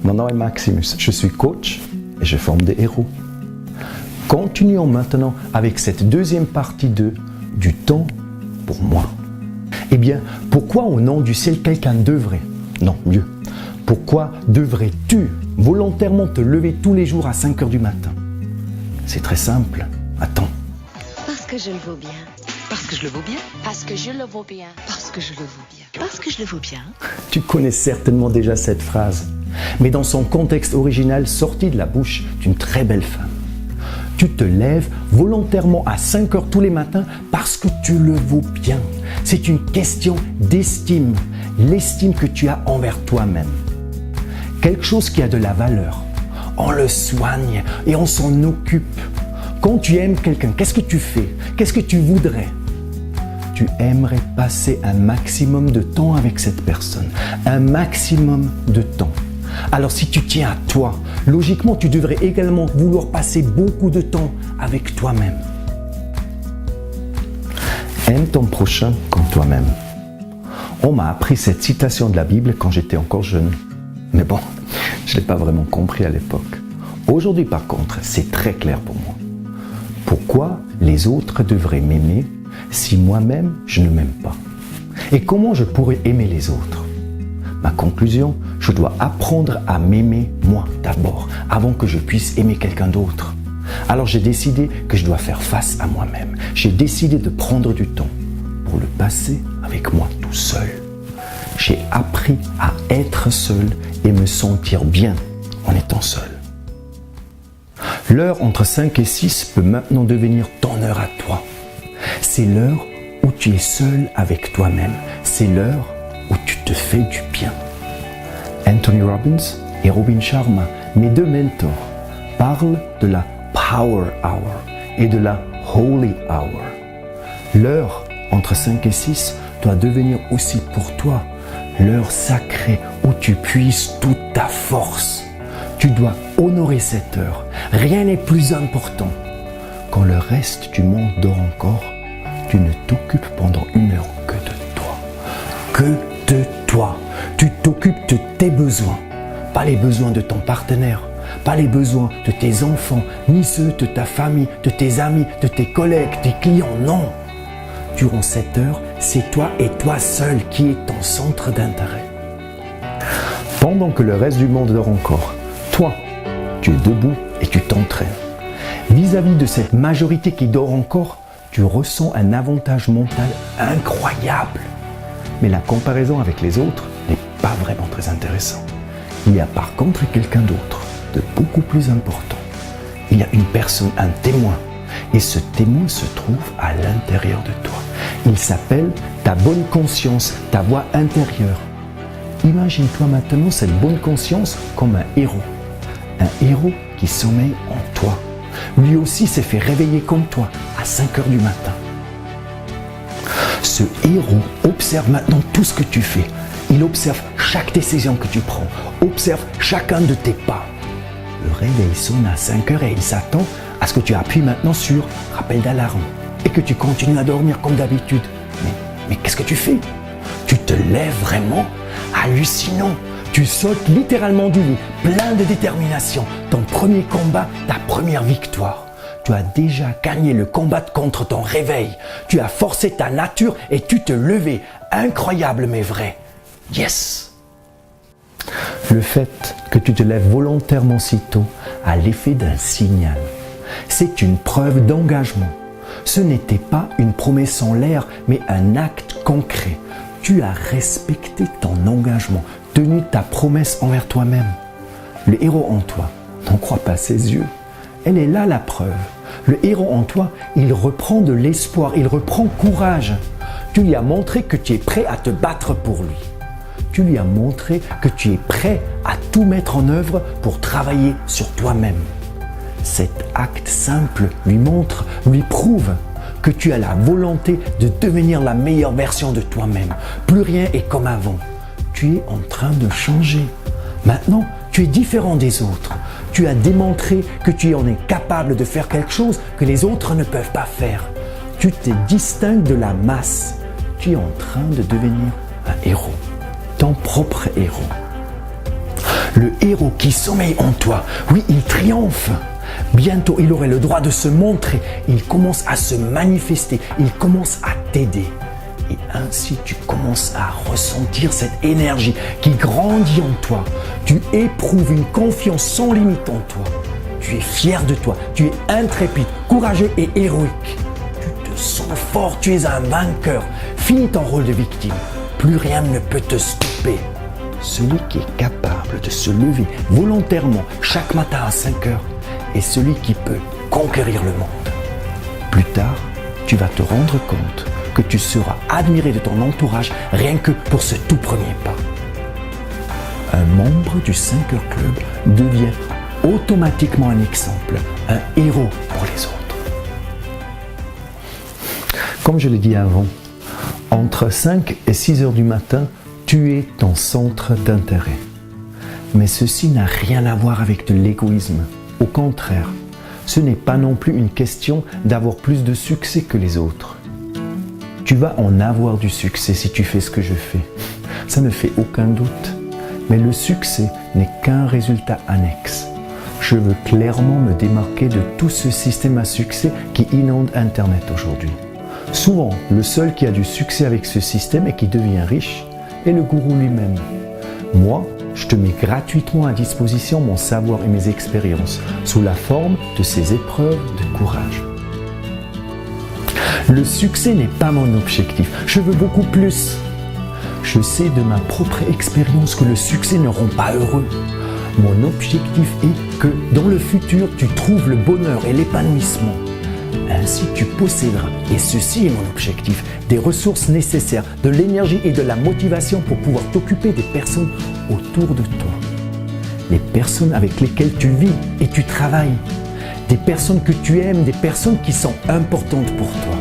Mon nom est Maximus, je suis coach et je forme des héros. Continuons maintenant avec cette deuxième partie du temps pour moi. Eh bien, pourquoi au nom du ciel quelqu'un devrait, non mieux, pourquoi devrais-tu volontairement te lever tous les jours à 5 heures du matin? C'est très simple. Attends. Parce que je le vaux bien. Parce que je le vaux bien. Parce que je le vaux bien. Parce que je le vaux bien. Parce que je le vaux bien. Tu connais certainement déjà cette phrase, mais dans son contexte original sorti de la bouche d'une très belle femme. Tu te lèves volontairement à 5 heures tous les matins parce que tu le vaux bien. C'est une question d'estime, l'estime que tu as envers toi-même. Quelque chose qui a de la valeur. On le soigne et on s'en occupe. Quand tu aimes quelqu'un, qu'est-ce que tu fais? Qu'est-ce que tu voudrais? Tu aimerais passer un maximum de temps avec cette personne. Un maximum de temps. Alors si tu tiens à toi, logiquement tu devrais également vouloir passer beaucoup de temps avec toi-même. Aime ton prochain comme toi-même. On m'a appris cette citation de la Bible quand j'étais encore jeune. Mais bon, je ne l'ai pas vraiment compris à l'époque. Aujourd'hui par contre, c'est très clair pour moi. Pourquoi les autres devraient m'aimer si moi-même je ne m'aime pas? Et comment je pourrais aimer les autres? Ma conclusion, je dois apprendre à m'aimer moi d'abord, avant que je puisse aimer quelqu'un d'autre. Alors j'ai décidé que je dois faire face à moi-même. J'ai décidé de prendre du temps pour le passer avec moi tout seul. J'ai appris à être seul et me sentir bien en étant seul. L'heure entre 5 et 6 peut maintenant devenir ton heure à toi. C'est l'heure où tu es seul avec toi-même. C'est l'heure où tu te fais du bien. Anthony Robbins et Robin Sharma, mes deux mentors, parlent de la Power Hour et de la Holy Hour. L'heure entre 5 et 6 doit devenir aussi pour toi l'heure sacrée où tu puises toute ta force. Tu dois honorer cette heure. Rien n'est plus important. Quand le reste du monde dort encore, tu ne t'occupes pendant une heure que de toi. Que de toi. Tu t'occupes de tes besoins. Pas les besoins de ton partenaire. Pas les besoins de tes enfants, ni ceux de ta famille, de tes amis, de tes collègues, tes clients. Non. Durant cette heure, c'est toi et toi seul qui est ton centre d'intérêt. Pendant que le reste du monde dort encore, toi, tu es debout et tu t'entraînes. Vis-à-vis de cette majorité qui dort encore, tu ressens un avantage mental incroyable. Mais la comparaison avec les autres n'est pas vraiment très intéressante. Il y a par contre quelqu'un d'autre, de beaucoup plus important. Il y a une personne, un témoin. Et ce témoin se trouve à l'intérieur de toi. Il s'appelle ta bonne conscience, ta voix intérieure. Imagine-toi maintenant cette bonne conscience comme un héros. Un héros qui sommeille en toi. Lui aussi s'est fait réveiller comme toi à 5 heures du matin. Ce héros observe maintenant tout ce que tu fais. Il observe chaque décision que tu prends. Observe chacun de tes pas. Le réveil sonne à 5 heures et il s'attend à ce que tu appuies maintenant sur rappel d'alarme et que tu continues à dormir comme d'habitude. Mais qu'est-ce que tu fais? Tu te lèves vraiment? Hallucinant! Tu sautes littéralement du lit, plein de détermination. Ton premier combat, ta première victoire. Tu as déjà gagné le combat contre ton réveil. Tu as forcé ta nature et tu te levais. Incroyable mais vrai. Yes! Le fait que tu te lèves volontairement si tôt a l'effet d'un signal. C'est une preuve d'engagement. Ce n'était pas une promesse en l'air, mais un acte concret. Tu as respecté ton engagement, tenu ta promesse envers toi-même. Le héros en toi, n'en crois pas ses yeux. Elle est là la preuve. Le héros en toi, il reprend de l'espoir, il reprend courage. Tu lui as montré que tu es prêt à te battre pour lui. Tu lui as montré que tu es prêt à tout mettre en œuvre pour travailler sur toi-même. Cet acte simple lui montre, lui prouve que tu as la volonté de devenir la meilleure version de toi-même. Plus rien est comme avant. Tu es en train de changer. Maintenant, tu es différent des autres. Tu as démontré que tu en es capable de faire quelque chose que les autres ne peuvent pas faire. Tu te distingues de la masse. Tu es en train de devenir un héros. Ton propre héros. Le héros qui sommeille en toi, oui, il triomphe. Bientôt, il aurait le droit de se montrer. Il commence à se manifester. Il commence à t'aider. Et ainsi, tu commences à ressentir cette énergie qui grandit en toi. Tu éprouves une confiance sans limite en toi. Tu es fier de toi. Tu es intrépide, courageux et héroïque. Tu te sens fort. Tu es un vainqueur. Finis ton rôle de victime. Plus rien ne peut te stopper. Celui qui est capable de se lever volontairement chaque matin à 5 heures est celui qui peut conquérir le monde. Plus tard, tu vas te rendre compte que tu seras admiré de ton entourage rien que pour ce tout premier pas. Un membre du 5 heures Club devient automatiquement un exemple, un héros pour les autres. Comme je l'ai dit avant, entre 5 et 6 heures du matin, tu es ton centre d'intérêt. Mais ceci n'a rien à voir avec de l'égoïsme. Au contraire, ce n'est pas non plus une question d'avoir plus de succès que les autres. Tu vas en avoir du succès si tu fais ce que je fais. Ça ne fait aucun doute. Mais le succès n'est qu'un résultat annexe. Je veux clairement me démarquer de tout ce système à succès qui inonde Internet aujourd'hui. Souvent, le seul qui a du succès avec ce système et qui devient riche est le gourou lui-même. Moi, je te mets gratuitement à disposition mon savoir et mes expériences sous la forme de ces épreuves de courage. Le succès n'est pas mon objectif, je veux beaucoup plus. Je sais de ma propre expérience que le succès ne rend pas heureux. Mon objectif est que dans le futur, tu trouves le bonheur et l'épanouissement. Ainsi, tu posséderas, et ceci est mon objectif, des ressources nécessaires, de l'énergie et de la motivation pour pouvoir t'occuper des personnes autour de toi. Les personnes avec lesquelles tu vis et tu travailles. Des personnes que tu aimes, des personnes qui sont importantes pour toi.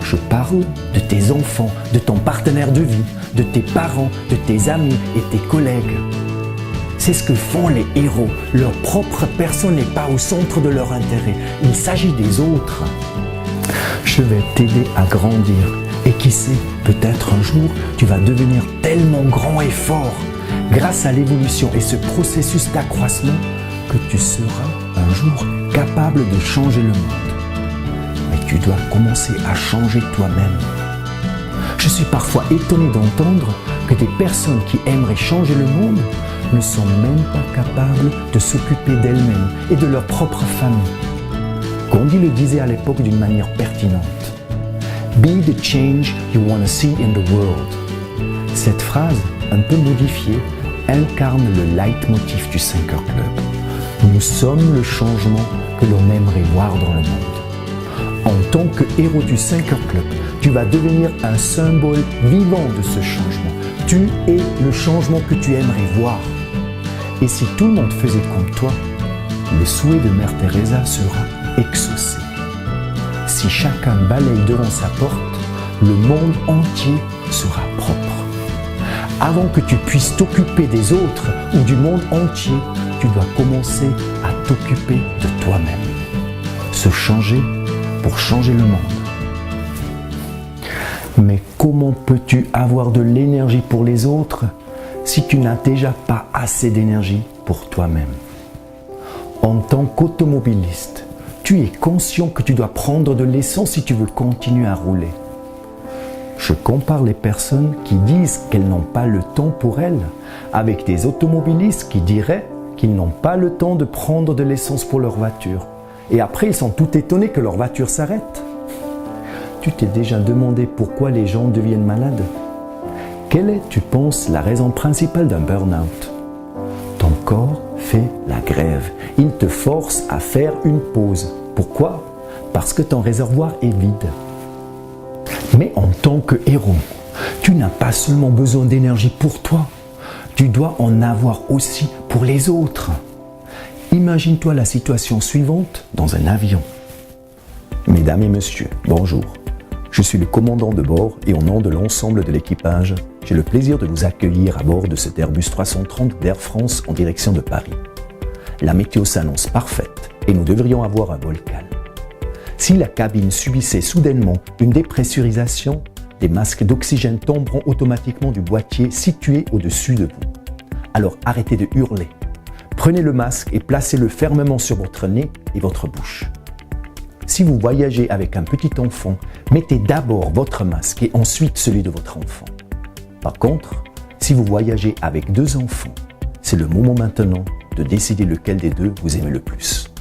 Je parle de tes enfants, de ton partenaire de vie, de tes parents, de tes amis et tes collègues. C'est ce que font les héros. Leur propre personne n'est pas au centre de leur intérêt. Il s'agit des autres. Je vais t'aider à grandir. Et qui sait, peut-être un jour, tu vas devenir tellement grand et fort grâce à l'évolution et ce processus d'accroissement que tu seras un jour capable de changer le monde. Mais tu dois commencer à changer toi-même. Je suis parfois étonné d'entendre que des personnes qui aimeraient changer le monde ne sont même pas capables de s'occuper d'elles-mêmes et de leur propre famille. Gandhi le disait à l'époque d'une manière pertinente. Be the change you want to see in the world. Cette phrase, un peu modifiée, incarne le leitmotiv du 5 heures Club. Nous sommes le changement que l'on aimerait voir dans le monde. En tant que héros du 5 heures Club, tu vas devenir un symbole vivant de ce changement. Tu es le changement que tu aimerais voir. Et si tout le monde faisait comme toi, le souhait de Mère Teresa sera exaucé. Si chacun balaye devant sa porte, le monde entier sera propre. Avant que tu puisses t'occuper des autres ou du monde entier, tu dois commencer à t'occuper de toi-même. Se changer pour changer le monde. Mais comment peux-tu avoir de l'énergie pour les autres si tu n'as déjà pas assez d'énergie pour toi-même? En tant qu'automobiliste, tu es conscient que tu dois prendre de l'essence si tu veux continuer à rouler. Je compare les personnes qui disent qu'elles n'ont pas le temps pour elles avec des automobilistes qui diraient qu'ils n'ont pas le temps de prendre de l'essence pour leur voiture. Et après, ils sont tout étonnés que leur voiture s'arrête. Tu t'es déjà demandé pourquoi les gens deviennent malades? Quelle est, tu penses, la raison principale d'un burn-out? Ton corps fait la grève. Il te force à faire une pause. Pourquoi? Parce que ton réservoir est vide. Mais en tant que héros, tu n'as pas seulement besoin d'énergie pour toi. Tu dois en avoir aussi pour les autres. Imagine-toi la situation suivante dans un avion. Mesdames et messieurs, bonjour. Je suis le commandant de bord et au nom de l'ensemble de l'équipage, j'ai le plaisir de vous accueillir à bord de cet Airbus 330 d'Air France en direction de Paris. La météo s'annonce parfaite et nous devrions avoir un vol calme. Si la cabine subissait soudainement une dépressurisation, les masques d'oxygène tomberont automatiquement du boîtier situé au-dessus de vous. Alors arrêtez de hurler. Prenez le masque et placez-le fermement sur votre nez et votre bouche. Si vous voyagez avec un petit enfant, mettez d'abord votre masque et ensuite celui de votre enfant. Par contre, si vous voyagez avec 2 enfants, c'est le moment maintenant de décider lequel des 2 vous aimez le plus.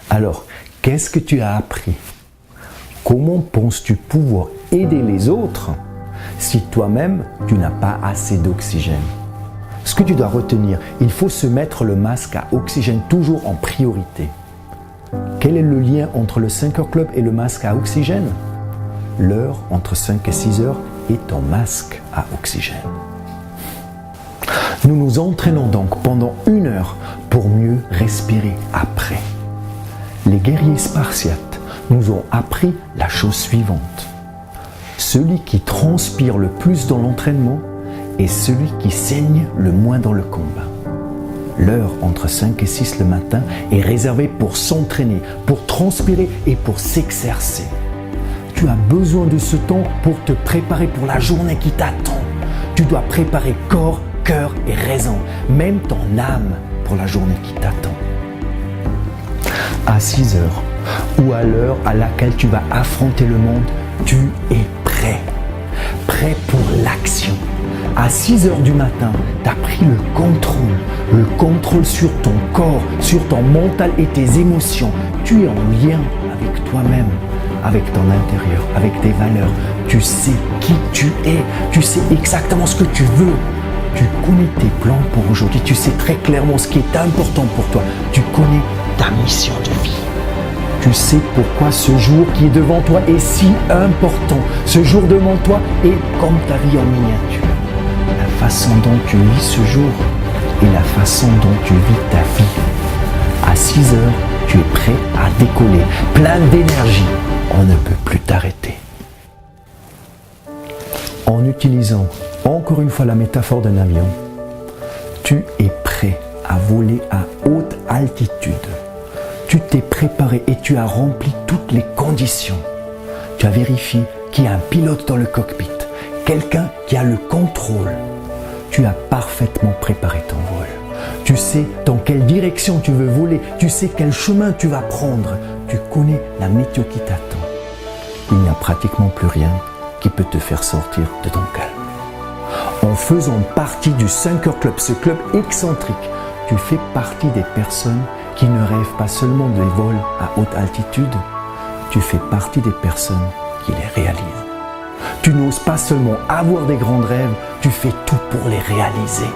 Alors, qu'est-ce que tu as appris? Comment penses-tu pouvoir aider les autres si toi-même tu n'as pas assez d'oxygène? Ce que tu dois retenir, il faut se mettre le masque à oxygène toujours en priorité. Quel est le lien entre le 5h Club et le masque à oxygène? L'heure entre 5 et 6 heures est ton masque à oxygène. Nous nous entraînons donc pendant 1 heure pour mieux respirer après. Les guerriers spartiates nous ont appris la chose suivante. Celui qui transpire le plus dans l'entraînement est celui qui saigne le moins dans le combat. L'heure entre 5 et 6 le matin est réservée pour s'entraîner, pour transpirer et pour s'exercer. Tu as besoin de ce temps pour te préparer pour la journée qui t'attend. Tu dois préparer corps, cœur et raison, même ton âme pour la journée qui t'attend. À 6 heures ou à l'heure à laquelle tu vas affronter le monde, tu es prêt. Prêt pour l'action. À 6 heures du matin, tu as pris le contrôle sur ton corps, sur ton mental et tes émotions. Tu es en lien avec toi-même, avec ton intérieur, avec tes valeurs. Tu sais qui tu es, tu sais exactement ce que tu veux. Tu connais tes plans pour aujourd'hui, tu sais très clairement ce qui est important pour toi. Tu connais ta mission de vie. Tu sais pourquoi ce jour qui est devant toi est si important. Ce jour devant toi est comme ta vie en miniature. La façon dont tu vis ce jour et la façon dont tu vis ta vie. À 6 heures, tu es prêt à décoller, plein d'énergie. On ne peut plus t'arrêter. En utilisant encore une fois la métaphore d'un avion, tu es prêt à voler à haute altitude. Tu t'es préparé et tu as rempli toutes les conditions. Tu as vérifié qu'il y a un pilote dans le cockpit, quelqu'un qui a le contrôle. Tu as parfaitement préparé ton vol. Tu sais dans quelle direction tu veux voler, tu sais quel chemin tu vas prendre. Tu connais la météo qui t'attend. Il n'y a pratiquement plus rien qui peut te faire sortir de ton calme. En faisant partie du 5h Club, ce club excentrique, tu fais partie des personnes qui ne rêvent pas seulement des vols à haute altitude, tu fais partie des personnes qui les réalisent. Tu n'oses pas seulement avoir des grands rêves, tu fais tout pour les réaliser.